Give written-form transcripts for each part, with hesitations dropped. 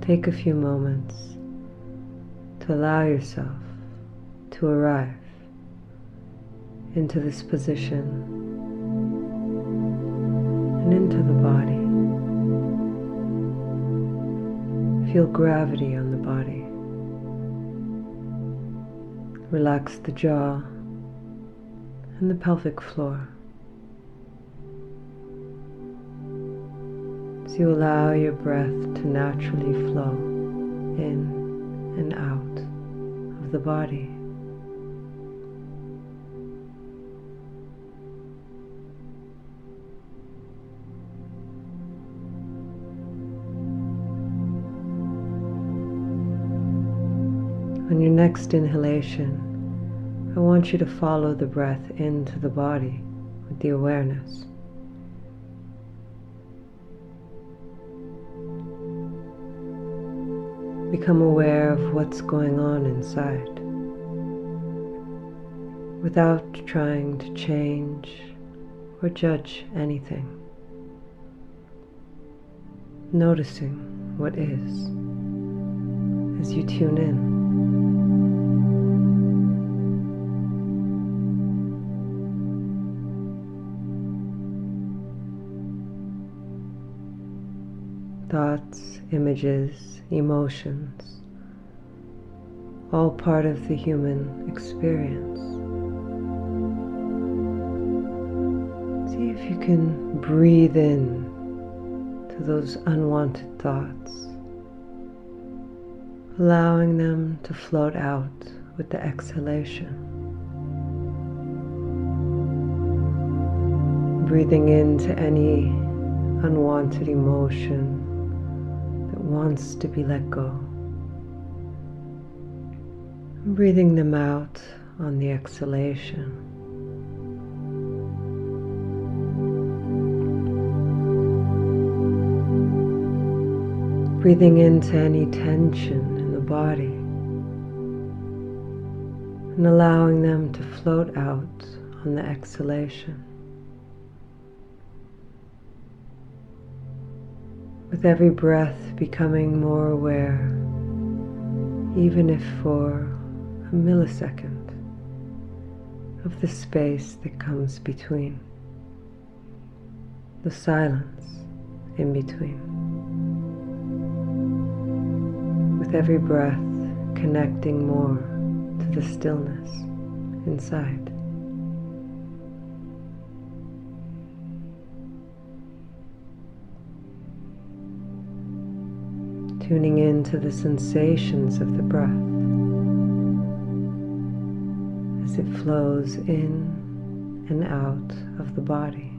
take a few moments to allow yourself to arrive into this position and into the body. Feel gravity on the body. Relax the jaw and the pelvic floor. As you allow your breath to naturally flow in and out of the body. On your next inhalation, I want you to follow the breath into the body with the awareness. Become aware of what's going on inside, without trying to change or judge anything. Noticing what is as you tune in. Thoughts, images, emotions, all part of the human experience. See if you can breathe in to those unwanted thoughts, allowing them to float out with the exhalation. Breathing into any unwanted emotion that wants to be let go. Breathing them out on the exhalation. Breathing into any tension in the body and allowing them to float out on the exhalation. With every breath becoming more aware, even if for a millisecond, of the space that comes between, the silence in between. With every breath connecting more to the stillness inside. Tuning into the sensations of the breath as it flows in and out of the body.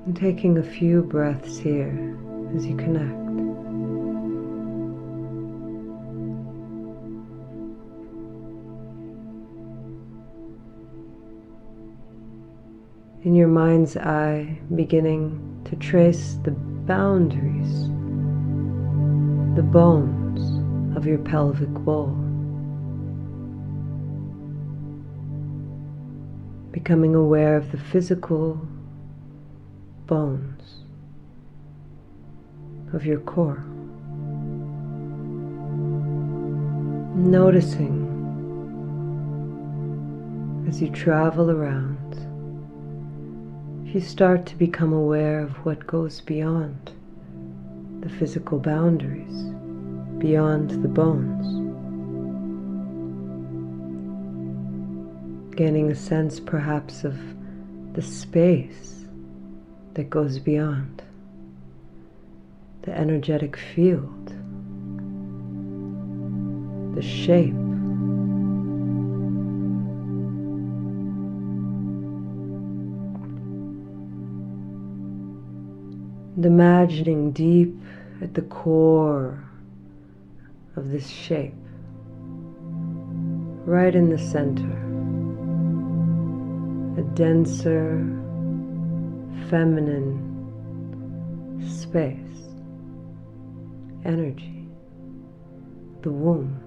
And taking a few breaths here as you connect. In your mind's eye, beginning to trace the boundaries, the bones of your pelvic bowl. Becoming aware of the physical bones of your core. Noticing as you travel around, if you start to become aware of what goes beyond the physical boundaries, beyond the bones. Gaining a sense perhaps of the space that goes beyond, the energetic field, the shape, and imagining deep at the core of this shape, right in the center, a denser, feminine space, energy, the womb.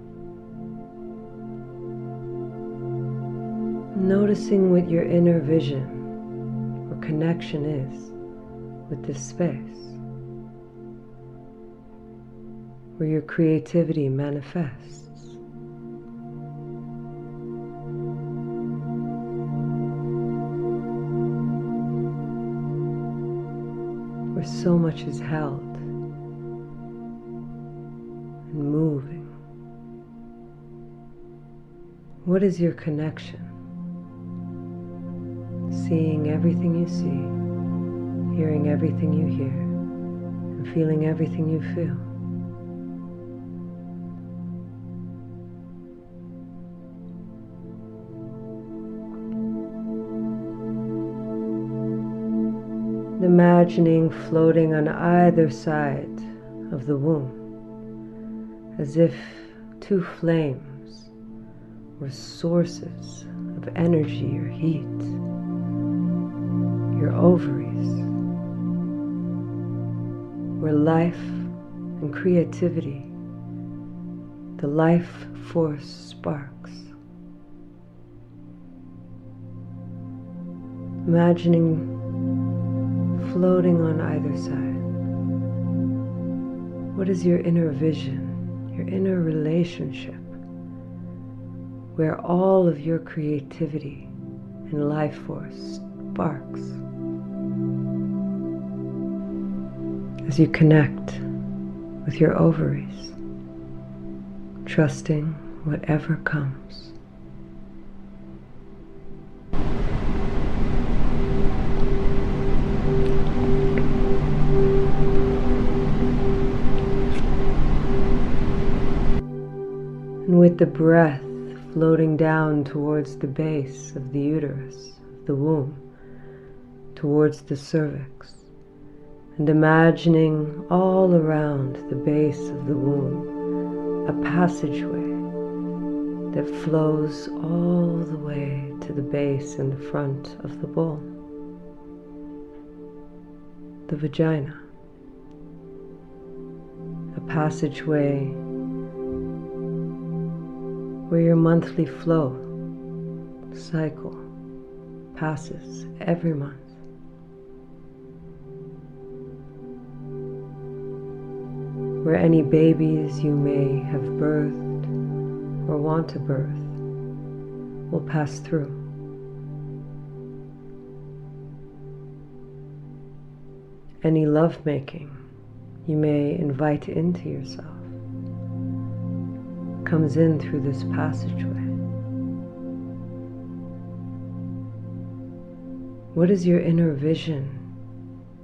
Noticing what your inner vision or connection is with this space, where your creativity manifests. Where so much is held and moving. What is your connection? Seeing everything you see, hearing everything you hear, and feeling everything you feel. Imagining floating on either side of the womb, as if two flames or sources of energy or heat. Your ovaries, where life and creativity, the life force sparks. Imagining floating on either side. What is your inner vision, your inner relationship, where all of your creativity and life force sparks as you connect with your ovaries, trusting whatever comes. And with the breath floating down towards the base of the uterus, the womb, towards the cervix, and imagining all around the base of the womb a passageway that flows all the way to the base and the front of the bowl, the vagina, a passageway where your monthly flow cycle passes every month. Where any babies you may have birthed or want to birth will pass through. Any lovemaking you may invite into yourself comes in through this passageway. What is your inner vision,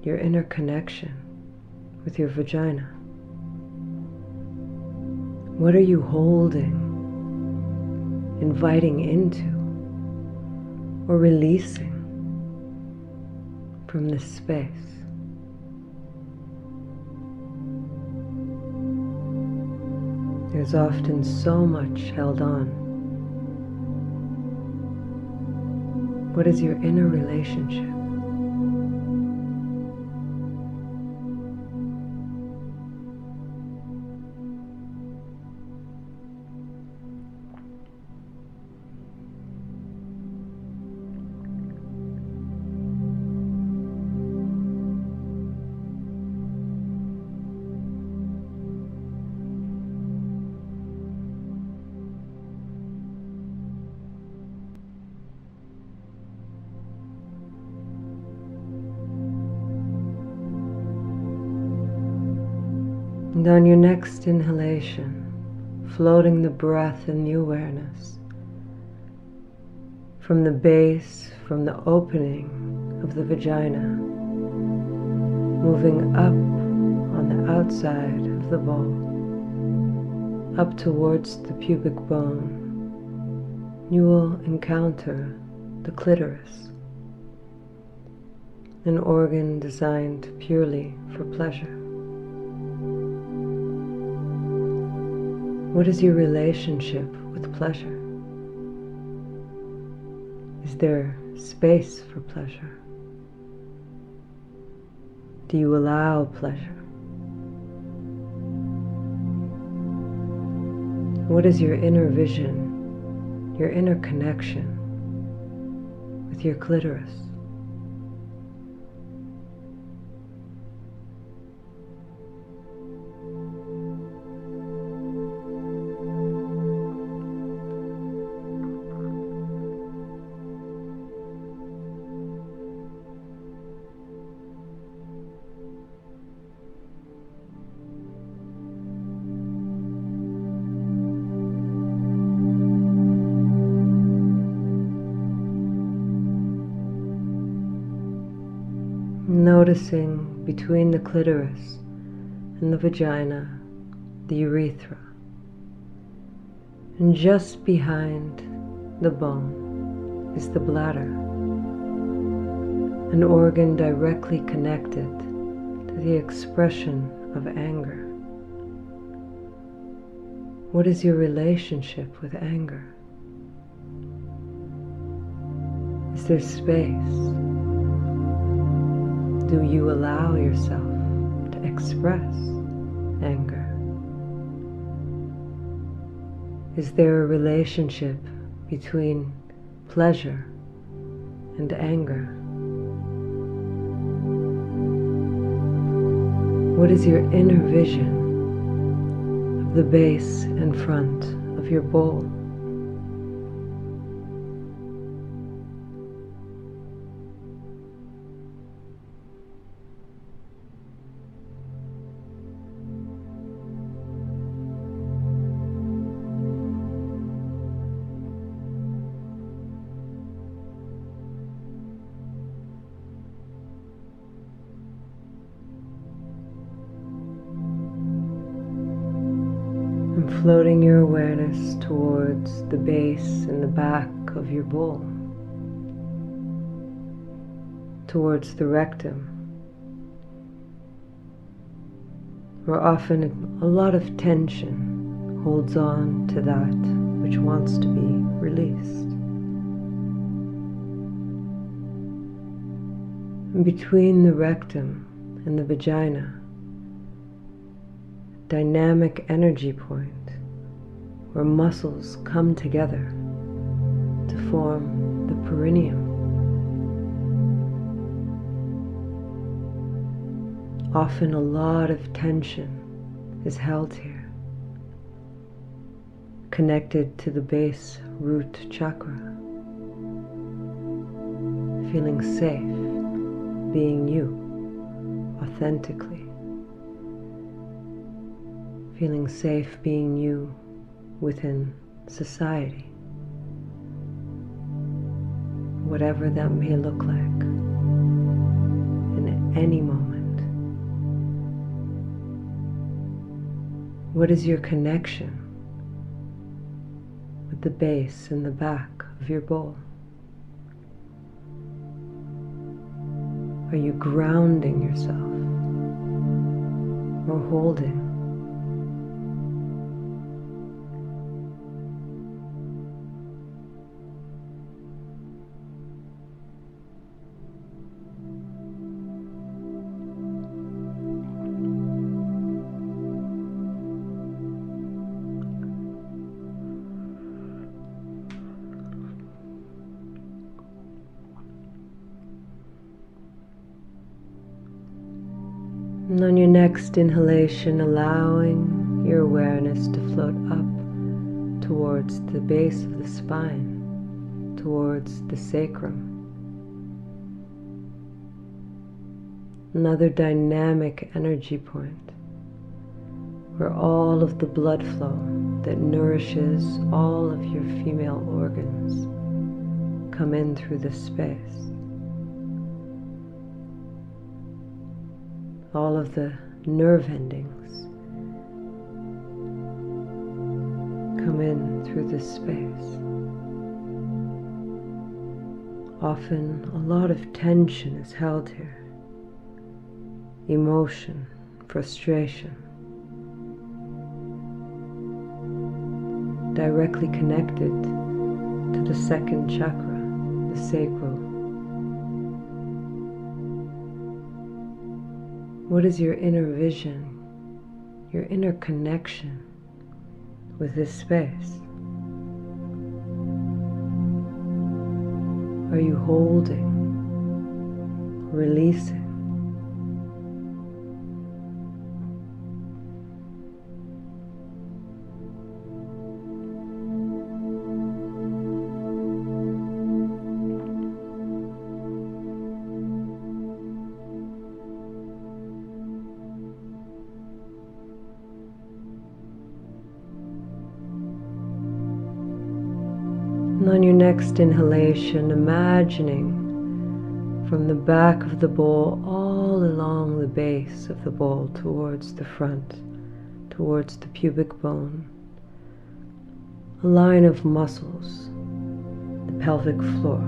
your inner connection with your vagina? What are you holding, inviting into, or releasing from this space? There's often so much held on. What is your inner relationship? And on your next inhalation, floating the breath and the awareness from the base, from the opening of the vagina, moving up on the outside of the bowl, up towards the pubic bone, you will encounter the clitoris, an organ designed purely for pleasure. What is your relationship with pleasure? Is there space for pleasure? Do you allow pleasure? What is your inner vision, your inner connection with your clitoris? Noticing between the clitoris and the vagina, the urethra, and just behind the bone is the bladder, an organ directly connected to the expression of anger. What is your relationship with anger? Is there space? Do you allow yourself to express anger? Is there a relationship between pleasure and anger? What is your inner vision of the base and front of your bowl? And floating your awareness towards the base and the back of your bowl, towards the rectum, where often a lot of tension holds on to that which wants to be released. And between the rectum and the vagina, dynamic energy point where muscles come together to form the perineum. Often a lot of tension is held here, connected to the base root chakra, feeling safe being you authentically. Feeling safe being you within society, whatever that may look like in any moment. What is your connection with the base and the back of your bowl? Are you grounding yourself or holding? And on your next inhalation, allowing your awareness to float up towards the base of the spine, towards the sacrum. Another dynamic energy point where all of the blood flow that nourishes all of your female organs come in through this space. All of the nerve endings come in through this space. Often a lot of tension is held here. Emotion, frustration, directly connected to the second chakra, the sacral. What is your inner vision, your inner connection with this space? Are you holding, releasing? And on your next inhalation, imagining from the back of the bowl all along the base of the bowl towards the front, towards the pubic bone, a line of muscles, the pelvic floor.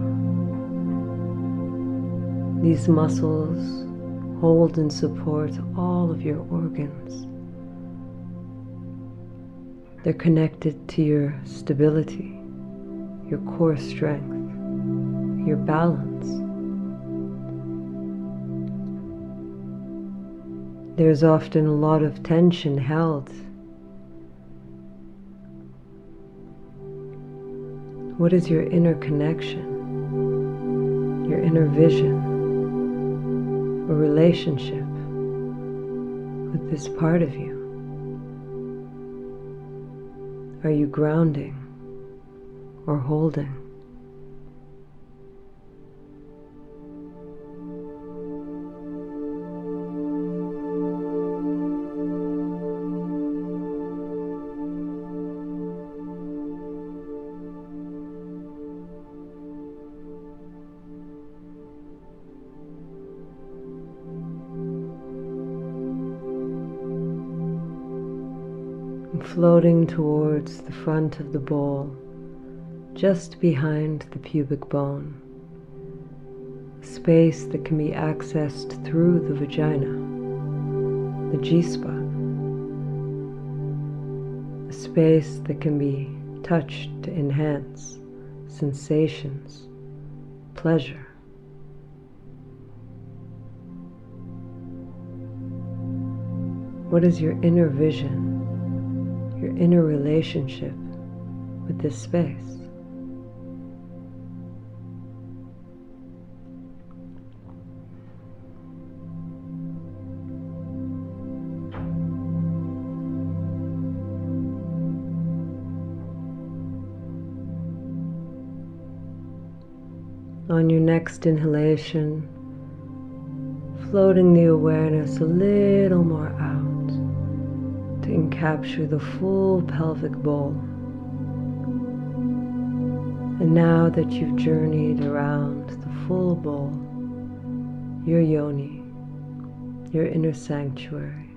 These muscles hold and support all of your organs. They're connected to your stability, your core strength, your balance. There's often a lot of tension held. What is your inner connection, your inner vision, or relationship with this part of you? Are you grounding or holding? And floating towards the front of the bowl, just behind the pubic bone, a space that can be accessed through the vagina, the G-spot, a space that can be touched to enhance sensations, pleasure. What is your inner vision, your inner relationship with this space? On your next inhalation, floating the awareness a little more out to capture the full pelvic bowl. And now that you've journeyed around the full bowl, your Yoni, your inner sanctuary,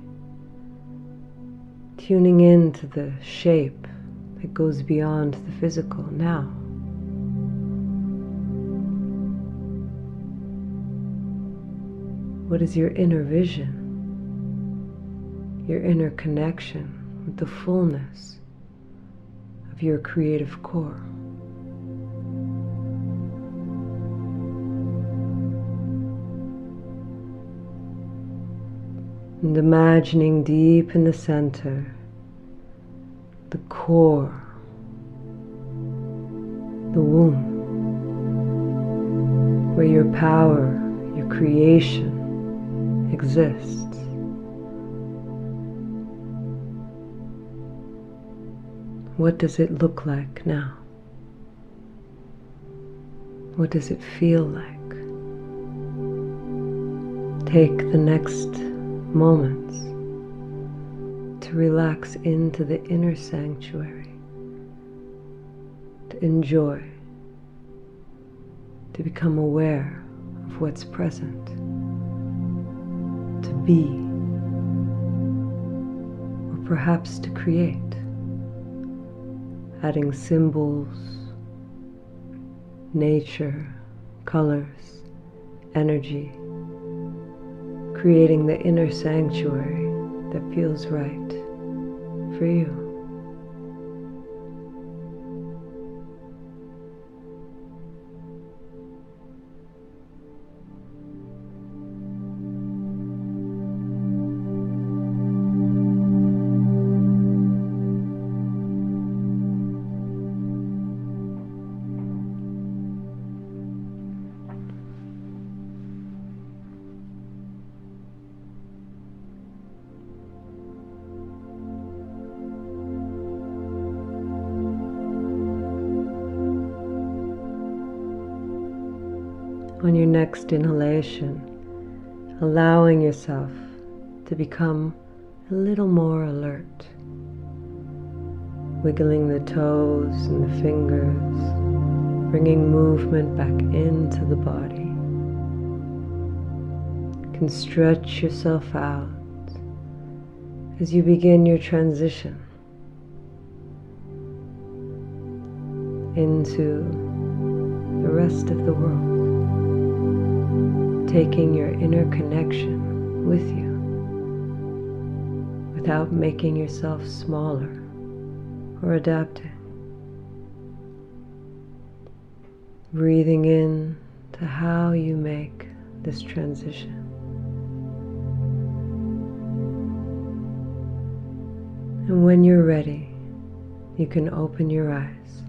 tuning into the shape that goes beyond the physical now. What is your inner vision, your inner connection with the fullness of your creative core? And imagining deep in the center, the core, the womb, where your power, your creation exists. What does it look like now? What does it feel like? Take the next moments to relax into the inner sanctuary, to enjoy, to become aware of what's present, to be, or perhaps to create, adding symbols, nature, colors, energy, creating the inner sanctuary that feels right for you. On your next inhalation, allowing yourself to become a little more alert, wiggling the toes and the fingers, bringing movement back into the body. You can stretch yourself out as you begin your transition into the rest of the world, taking your inner connection with you without making yourself smaller or adapting. Breathing in to how you make this transition. And when you're ready, you can open your eyes.